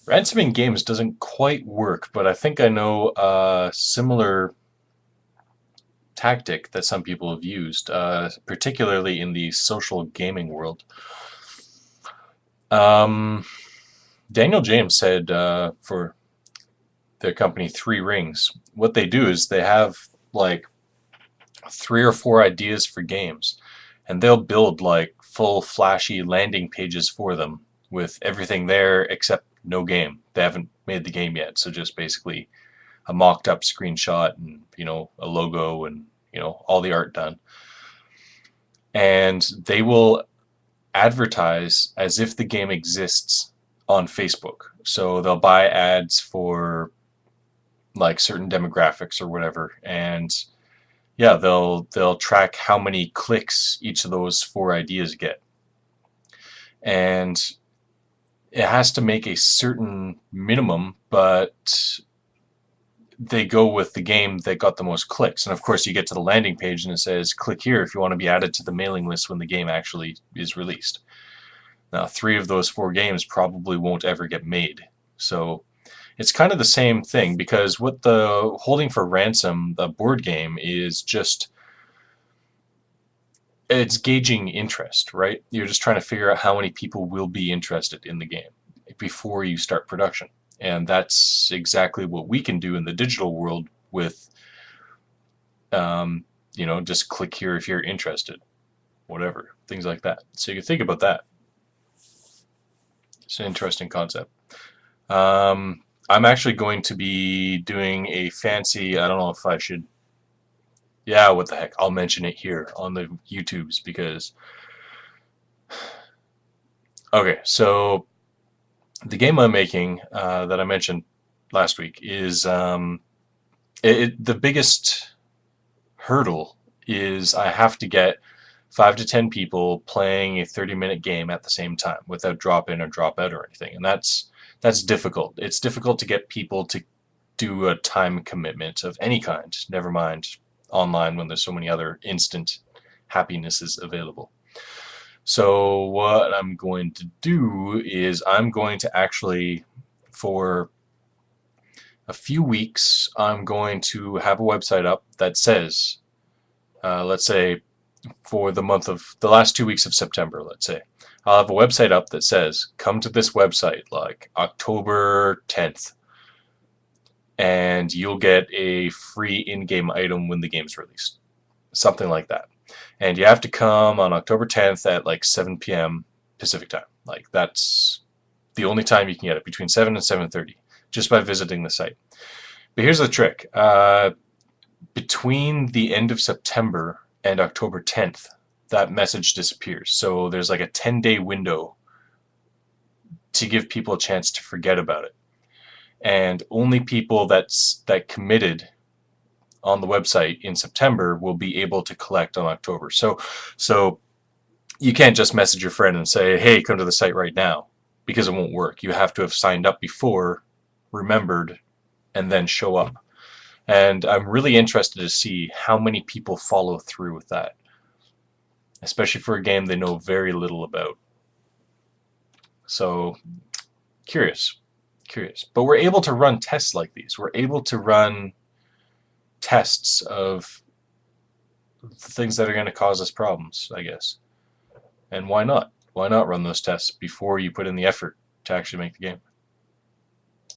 Ransoming games doesn't quite work, but I think I know a similar tactic that some people have used, particularly in the social gaming world. Um, Daniel James said for the company Three Rings, what they do is they have like three or four ideas for games, and they'll build like full flashy landing pages for them with everything there except no game. They haven't made the game yet, so just basically a mocked up screenshot and a logo and all the art done. And they will advertise as if the game exists on Facebook. So they'll buy ads for like certain demographics or whatever, and yeah, they'll track how many clicks each of those four ideas get, and it has to make a certain minimum, but they go with the game that got the most clicks. And of course, you get to the landing page and it says, click here if you want to be added to the mailing list when the game actually is released. Now, three of those four games probably won't ever get made. So it's kind of the same thing, because what the Holding for Ransom, the board game, is just, it's gauging interest, right? You're just trying to figure out how many people will be interested in the game before you start production. And that's exactly what we can do in the digital world with, just click here if you're interested, whatever, things like that. So you can think about that. It's an interesting concept. I'm actually going to be doing a fancy, I don't know if I should, yeah, what the heck, I'll mention it here on the YouTubes because, okay, so the game I'm making that I mentioned last week is, the biggest hurdle is I have to get 5 to 10 people playing a 30-minute game at the same time without drop in or drop out or anything, and that's difficult. It's difficult to get people to do a time commitment of any kind, never mind online when there's so many other instant happinesses available. So what I'm going to do is I'm going to actually, for a few weeks, I'm going to have a website up that says, let's say for the last 2 weeks of September, let's say, I'll have a website up that says, come to this website like October 10th, and you'll get a free in-game item when the game's released. Something like that. And you have to come on October 10th at like 7 p.m. Pacific time. Like, that's the only time you can get it, between 7 and 7:30, just by visiting the site. But here's the trick. Between the end of September and October 10th, that message disappears. So there's like a 10-day window to give people a chance to forget about it. And only people that committed on the website in September will be able to collect on October. So you can't just message your friend and say, hey, come to the site right now, because it won't work. You have to have signed up before, remembered, and then show up. And I'm really interested to see how many people follow through with that, especially for a game they know very little about. So curious. But we're able to run tests like these. We're able to run tests of things that are going to cause us problems, I guess. And why not? Why not run those tests before you put in the effort to actually make the game?